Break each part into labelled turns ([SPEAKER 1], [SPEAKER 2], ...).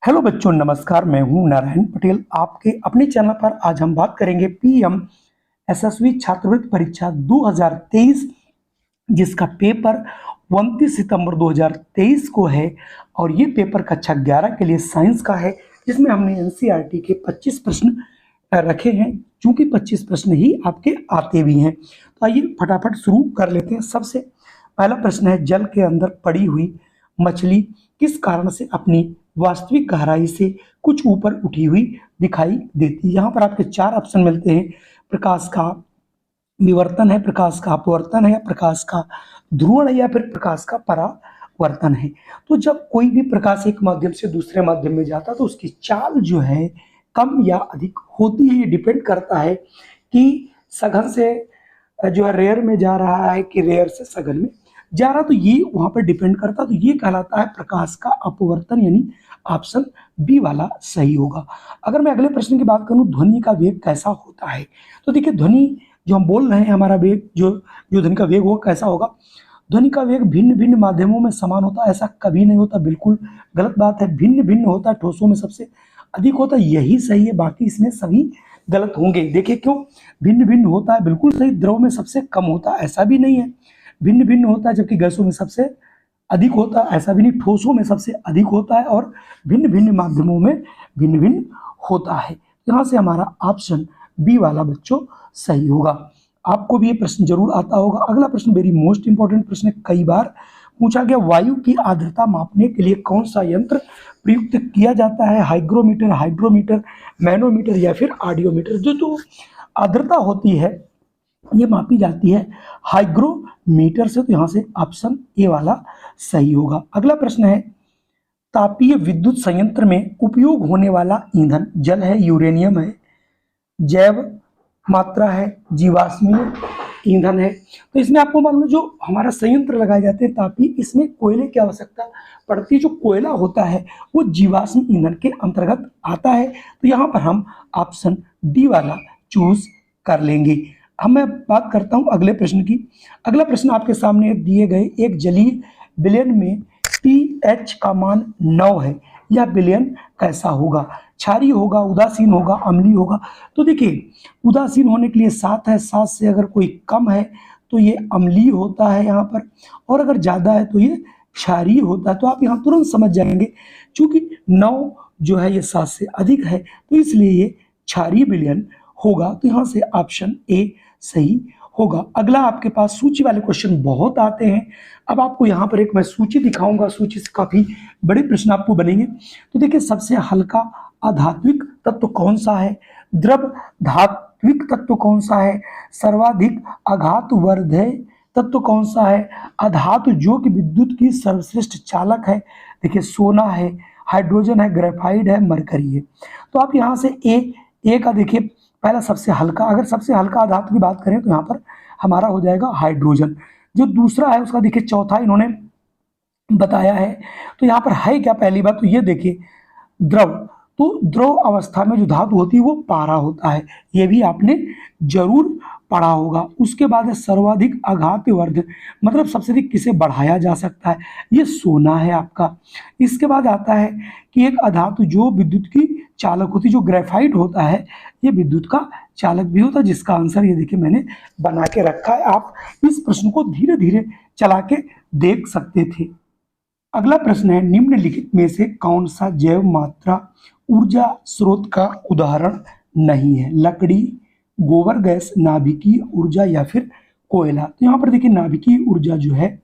[SPEAKER 1] Hello बच्चों, नमस्कार। मैं हूं नारायण पटेल आपके अपने चैनल पर। आज हम बात करेंगे पीएम एसएसबी छात्रवृत्ति परीक्षा 2023 जिसका पेपर 29 सितंबर 2023 को है और ये पेपर कक्षा 11 के लिए साइंस का है, जिसमें हमने एनसीईआरटी के 25 प्रश्न रखे हैं। चूंकि 25 प्रश्न ही आपके आते भी हैं, तो आइए फटाफट शुरू कर लेते हैं। सबसे पहला प्रश्न है, जल के अंदर पड़ी हुई मछली किस कारण से अपनी वास्तविक गहराई से कुछ ऊपर उठी हुई दिखाई देती है। यहाँ पर आपके चार ऑप्शन मिलते हैं। प्रकाश का विवर्तन है, प्रकाश का अपवर्तन है, प्रकाश का ध्रुवण है, या फिर प्रकाश का परावर्तन है। तो जब कोई भी प्रकाश एक माध्यम से दूसरे माध्यम में जाता है तो उसकी चाल जो है कम या अधिक होती है। ये डिपेंड करता है कि सघन से जो है रेयर में जा रहा है कि रेयर से सघन में जा रहा, तो ये वहां पर डिपेंड करता है। तो ये कहलाता है प्रकाश का अपवर्तन, यानी ऑप्शन बी वाला सही होगा। अगर मैं अगले प्रश्न की बात करूं, ध्वनि का वेग कैसा होता है, तो देखिए ध्वनि जो हम बोल रहे हैं, हमारा वेग जो जो ध्वनि का वेग होगा कैसा होगा। ध्वनि का वेग भिन्न भिन्न माध्यमों में समान होता है, ऐसा कभी नहीं होता, बिल्कुल गलत बात है। भिन्न भिन्न होता है, ठोसों में सबसे अधिक होता है, यही सही है, बाकी इसमें सभी गलत होंगे। देखिए क्यों भिन्न भिन्न होता है, बिल्कुल सही। द्रव में सबसे कम होता है, ऐसा भी नहीं है। भिन्न भिन्न होता है, जबकि गैसों में सबसे अधिक होता है, ऐसा भी नहीं। ठोसों में सबसे अधिक होता है और भिन्न भिन्न माध्यमों में भिन्न भिन्न होता है। यहाँ से हमारा ऑप्शन बी वाला बच्चों सही होगा। आपको भी ये प्रश्न जरूर आता होगा। अगला प्रश्न वेरी मोस्ट इंपॉर्टेंट प्रश्न है, कई बार पूछा गया। वायु की आर्द्रता मापने के लिए कौन सा यंत्र प्रयुक्त किया जाता है। हाइग्रोमीटर, हाइड्रोमीटर, मैनोमीटर या फिर ऑडियोमीटर। जो आर्द्रता होती है ये मापी जाती है हाइग्रोमीटर से, तो यहाँ से ऑप्शन ए वाला सही होगा। अगला प्रश्न है, तापीय विद्युत संयंत्र में उपयोग होने वाला ईंधन जल है, यूरेनियम है, जैव मात्रा है, जीवाश्मीय ईंधन है। तो इसमें आपको मालूम है जो हमारा संयंत्र लगाए जाते हैं तापीय, इसमें कोयले की आवश्यकता पड़ती है। जो कोयला होता है वो जीवाश्म ईंधन के अंतर्गत आता है, तो यहाँ पर हम ऑप्शन डी वाला चूज कर लेंगे। अब मैं बात करता हूँ अगले प्रश्न की। अगला प्रश्न आपके सामने दिए गए एक जलीय विलयन में pH का मान 9 है, यह विलयन कैसा होगा। क्षारीय होगा, उदासीन होगा, अम्लीय होगा। तो देखिए उदासीन होने के लिए 7 है, 7 से अगर कोई कम है तो ये अम्लीय होता है यहाँ पर, और अगर ज़्यादा है तो ये क्षारीय होता है। तो आप यहाँ तुरंत समझ जाएंगे, चूंकि 9 जो है ये 7 से अधिक है, तो इसलिए ये क्षारीय विलयन होगा। तो यहाँ से ऑप्शन ए सही होगा। अगला आपके पास सूची वाले क्वेश्चन बहुत आते हैं। अब आपको यहाँ पर एक मैं सूची दिखाऊंगा, सूची से काफी बड़े प्रश्न आपको बनेंगे। तो देखिए सबसे हल्का अधात्विक तत्व कौन सा है, द्रव धात्विक तत्व कौन सा है, सर्वाधिक आघातवर्धक तत्व कौन सा है, अधातु जो कि विद्युत की सर्वश्रेष्ठ चालक है। देखिए सोना है, हाइड्रोजन है, ग्रेफाइट है, मरकरी है। तो आप यहाँ से ए का देखिए पहला सबसे हल्का, अगर सबसे हल्का धातु की बात करें तो यहाँ पर हमारा हो जाएगा हाइड्रोजन। जो दूसरा है उसका देखिए चौथा इन्होंने बताया है, तो यहाँ पर है क्या। पहली बात तो ये देखिए द्रव, तो द्रव अवस्था में जो धातु होती है वो पारा होता है, ये भी आपने जरूर पढ़ा होगा। उसके बाद है सर्वाधिक आघातवर्धक, मतलब सबसे अधिक किसे बढ़ाया जा सकता है, ये सोना है आपका। इसके बाद आता है कि एक अधातु जो विद्युत की चालक होती है, जो ग्रेफाइट होता है ये विद्युत का चालक भी होता है, जिसका आंसर ये देखिए मैंने बना के रखा है। आप इस प्रश्न को धीरे धीरे चला के देख सकते थे। अगला प्रश्न है, निम्नलिखित में से कौन सा जैव मात्रा ऊर्जा स्रोत का उदाहरण नहीं है। लकड़ी, गोबर गैस, नाभिकीय ऊर्जा या फिर कोयला। तो यहाँ पर देखिए नाभिकीय ऊर्जा जो है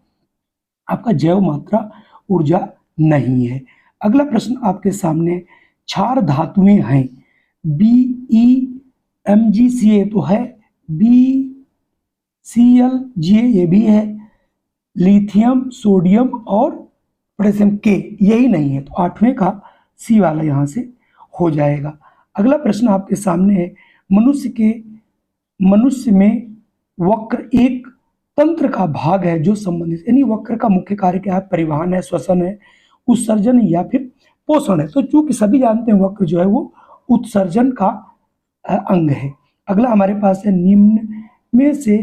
[SPEAKER 1] आपका जैव मात्रा ऊर्जा नहीं है। अगला प्रश्न आपके सामने, क्षार धातुएं हैं, BeMgCa तो है, BClGa ये भी है, लिथियम, सोडियम और पोटेशियम के यही नहीं है, तो आठवें का सी वाला यहाँ से हो जाएगा। अगला प्रश्न आपके सामने है, मनुष्य में वक्र एक तंत्र का भाग है जो संबंधित, यानी वक्र का मुख्य कार्य क्या है, परिवहन है, श्वसन है, उत्सर्जन या फिर पोषण है। तो चूंकि सभी जानते हैं वक्र जो है वो उत्सर्जन का अंग है। अगला हमारे पास है, निम्न में से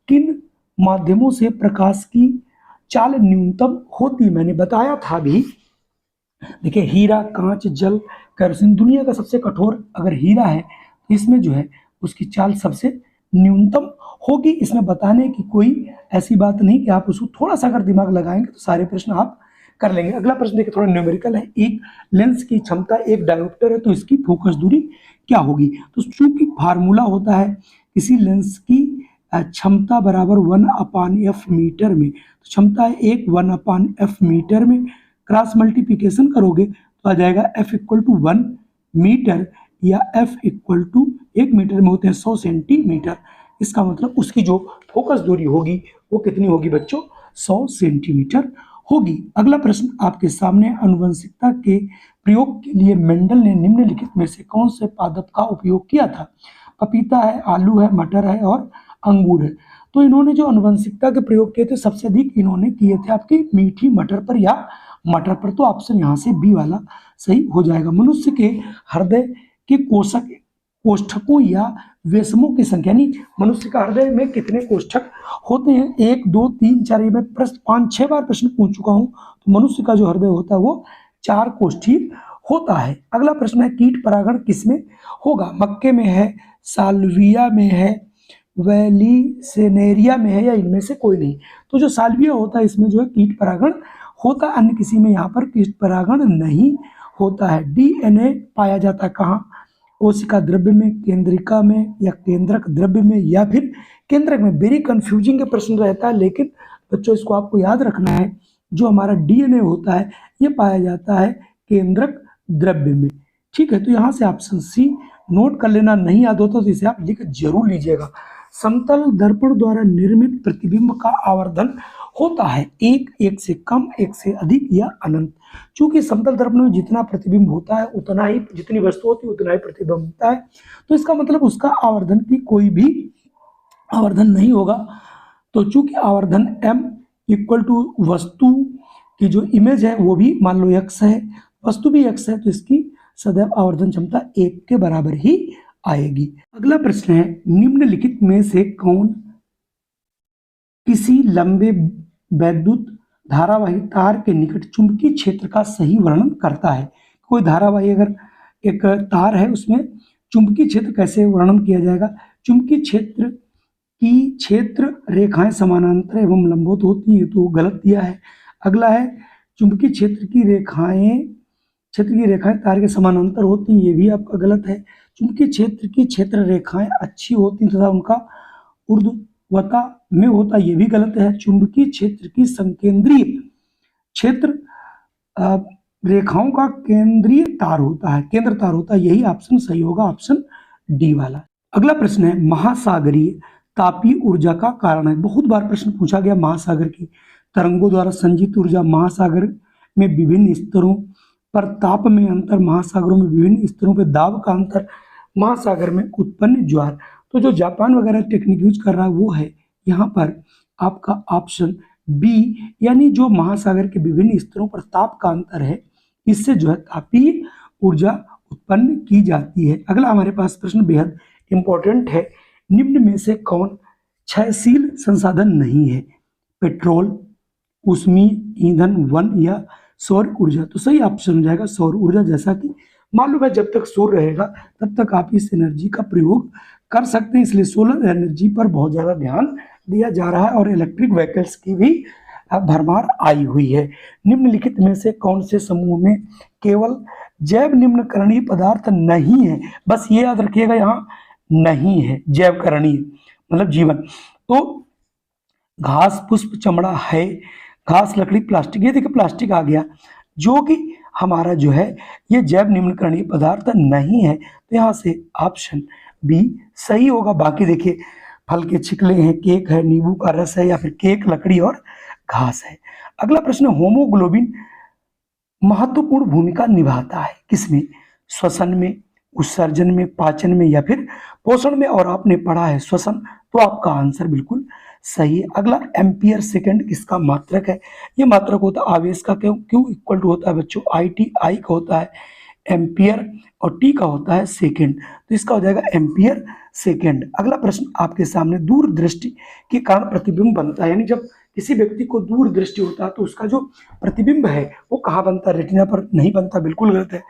[SPEAKER 1] किन माध्यमों से प्रकाश की चाल न्यूनतम होती। मैंने बताया था भी देखिए हीरा, कांच, जल, केरोसिन, दुनिया का सबसे कठोर अगर हीरा है तो इसमें जो है उसकी चाल सबसे न्यूनतम होगी। इसमें बताने की कोई ऐसी बात नहीं कि आप उसको थोड़ा सा अगर दिमाग लगाएंगे तो सारे प्रश्न आप कर लेंगे। अगला प्रश्न देखिए थोड़ा न्यूमेरिकल है। एक लेंस की क्षमता एक डायोप्टर है तो इसकी फोकस दूरी क्या होगी? तो चूंकि फार्मूला होता है किसी लेंस की क्षमता बराबर 1/f मीटर में, तो क्षमता है एक 1/f मीटर में, क्रॉस मल्टीप्लिकेशन करोगे तो आ जाएगा f इक्वल टू 1 मीटर या f इक्वल टू 1 मीटर में होते हैं 100 सेंटीमीटर। इसका मतलब उसकी जो फोकस दूरी होगी वो कितनी होगी बच्चों? 100 सेंटीमीटर होगी। अगला प्रश्न आपके सामने, अनुवंशिकता के प्रयोग के लिए मेंडल ने निम्नलिखित में से कौन से पादप का उपयोग किया था? पपीता है, आलू है, मटर है और अंगूर है। तो इन्होंने जो अनुवंशिकता के प्रयोग किए थे सबसे अधिक इन्होंने किए थे आपकी मीठी मटर पर या मटर पर। तो ऑप्शन यहाँ से बी वाला सही हो जाएगा। मनुष्य के हृदय के कोष्ठकों या वेशमों की संख्या, यानी मनुष्य का हृदय में कितने कोष्ठक होते हैं? 1 2 3 4, ये मैं प्रश्न 5-6 बार प्रश्न पूछ चुका हूं। तो मनुष्य का जो हृदय होता है वो 4 कोष्ठी होता है। अगला प्रश्न है, कीट परागण किसमें होगा? मक्के में है, साल्विया में है, वैलीसेनेरिया में है या इनमें से कोई नहीं? तो जो साल्विया होता है इसमें जो है कीट परागण होता है, अन्य किसी में यहाँ पर कीट परागण नहीं होता है। डीएनए पाया जाता है कहाँ? कोशिका द्रव्य में, केंद्रिका में या केंद्रक द्रव्य में या फिर केंद्रक में। वेरी कंफ्यूजिंग प्रश्न रहता है, लेकिन बच्चों इसको आपको याद रखना है। जो हमारा डीएनए होता है ये पाया जाता है केंद्रक द्रव्य में। ठीक है, तो यहाँ से ऑप्शन सी नोट कर लेना। नहीं याद होता तो इसे आप लिख जरूर लीजिएगा। समतल दर्पण द्वारा निर्मित प्रतिबिंब का आवर्धन होता है एक से कम, एक से अधिक या अनंत। चूंकि समतल दर्पण में जितना प्रतिबिंब होता है उतना ही, जितनी वस्तु होती है उतना ही प्रतिबिंब होता है, तो इसका मतलब उसका आवर्धन की कोई भी आवर्धन नहीं होगा। तो चूंकि आवर्धन m इक्वल टू वस्तु की जो इमेज है वो भी मान लो x है, वस्तु भी x है, तो इसकी सदैव आवर्धन क्षमता 1 के बराबर ही आएगी। अगला प्रश्न है, निम्नलिखित में से कौन किसी लंबे वैद्युत धारावाही तार के निकट चुंबकीय क्षेत्र का सही वर्णन करता है? कोई धारावाही अगर एक तार है उसमें चुंबकीय क्षेत्र कैसे वर्णन किया जाएगा? चुंबकीय क्षेत्र की क्षेत्र रेखाएं समानांतर एवं लंबवत होती है, तो गलत दिया है। अगला है चुंबकीय क्षेत्र की रेखाएं तार के समानांतर होती हैं, ये भी आपका गलत है। चुंबकीय क्षेत्र की क्षेत्र रेखाएं अच्छी होती हैं तथा उनका ऊर्ध्वता में होता, ये भी गलत है। चुंबकीय क्षेत्र की संकेंद्रीय क्षेत्र रेखाओं का केंद्रीय तार होता है, केंद्र तार होता है, यही ऑप्शन सही होगा, ऑप्शन डी वाला। अगला प्रश्न है, महासागरीय तापीय ऊर्जा का कारण है। बहुत बार प्रश्न पूछा गया महासागर की तरंगों द्वारा संचित ऊर्जा, महासागर में विभिन्न स्तरों पर ताप में अंतर, महासागरों में विभिन्न स्तरों पर दाब का अंतर, महासागर में उत्पन्न ज्वार। तो जो जापान वगैरह टेक्निक यूज कर रहा है वो है यहाँ पर आपका ऑप्शन बी, यानी जो महासागर के विभिन्न स्तरों पर ताप का अंतर है इससे जो है तापीय ऊर्जा उत्पन्न की जाती है। अगला हमारे पास प्रश्न बेहद इंपॉर्टेंट है, निम्न में से कौन क्षयशील संसाधन नहीं है? पेट्रोल, ऊष्मीय ईंधन, वन या सौर ऊर्जा? तो सही ऑप्शन हो जाएगा सौर ऊर्जा। जैसा कि मालूम है जब तक सूर्य रहेगा तब तक आप इस एनर्जी का प्रयोग कर सकते हैं, इसलिए सोलर एनर्जी पर बहुत ज़्यादा ध्यान दिया जा रहा है और इलेक्ट्रिक व्हीकल्स की भी भरमार आई हुई है। निम्नलिखित में से कौन से समूह में केवल जैव निम्नकरणीय पदार्थ नहीं है? बस ये याद रखिएगा, यहाँ नहीं है जैवकरणीय मतलब जीवन। तो घास, पुष्प, चमड़ा है, घास, लकड़ी, प्लास्टिक, ये देखिए प्लास्टिक आ गया जो कि हमारा जो है ये जैव निम्नकरणीय पदार्थ नहीं है, तो यहाँ से ऑप्शन बी सही होगा। बाकी देखिए फल के छिकले हैं, केक है, नींबू का रस है या फिर केक, लकड़ी और घास है। अगला प्रश्न, होमोग्लोबिन महत्वपूर्ण भूमिका निभाता है किसमें? श्वसन में, उत्सर्जन में, पाचन में या फिर पोषण में? और आपने पढ़ा है श्वसन, तो आपका आंसर बिल्कुल सही है। अगला, एम्पियर सेकंड किसका मात्रक है? ये मात्रक होता है आवेश का। क्यू इक्वल टू होता है बच्चों IT, आई का होता है एम्पियर और टी का होता है सेकंड, तो इसका हो जाएगा एम्पियर सेकंड। अगला प्रश्न आपके सामने, दूरदृष्टि के कारण प्रतिबिंब बनता है, यानी जब किसी व्यक्ति को दूर दृष्टि होता है तो उसका जो प्रतिबिंब है वो कहाँ बनता है? रेटिना पर नहीं बनता, बिल्कुल गलत है।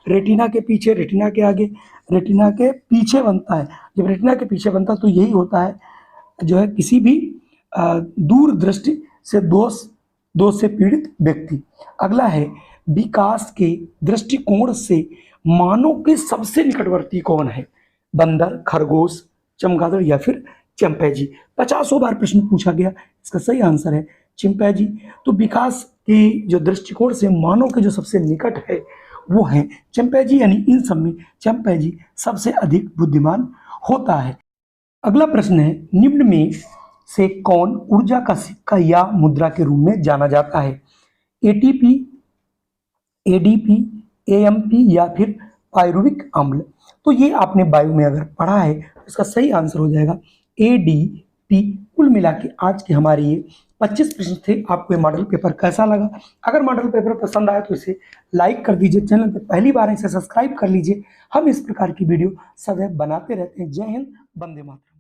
[SPEAKER 1] रेटिना के पीछे, रेटिना के आगे, रेटिना के पीछे बनता है। जब रेटिना के पीछे बनता है तो यही होता है जो है किसी भी दूर दृष्टि से दोष से पीड़ित व्यक्ति। अगला है विकास के दृष्टिकोण से मानव के सबसे निकटवर्ती कौन है? बंदर, खरगोश, चमगादड़ या फिर चिंपैंजी। 50 बार प्रश्न पूछा गया, इसका सही आंसर है चिंपैंजी। तो विकास के जो दृष्टिकोण से मानव के जो सबसे निकट है वो है चिंपैंजी, यानी इन सब में चिंपैंजी सबसे अधिक बुद्धिमान होता है। अगला प्रश्न है निम्न में से कौन ऊर्जा का सिक्का या मुद्रा के रूप में जाना जाता है? एटीपी, एडीपी, एएमपी या फिर पायरुविक अम्ल। तो ये आपने बायो में अगर पढ़ा है तो इसका सही आंसर हो जाएगा एडीपी। कुल मिला के आज के हमारे ये 25 प्रश्न थे। आपको ये मॉडल पेपर कैसा लगा? अगर मॉडल पेपर पसंद आया तो इसे लाइक कर दीजिए, चैनल पर पहली बार इसे सब्सक्राइब कर लीजिए। हम इस प्रकार की वीडियो सदैव बनाते रहते हैं। जय हिंद, वंदे मातरम।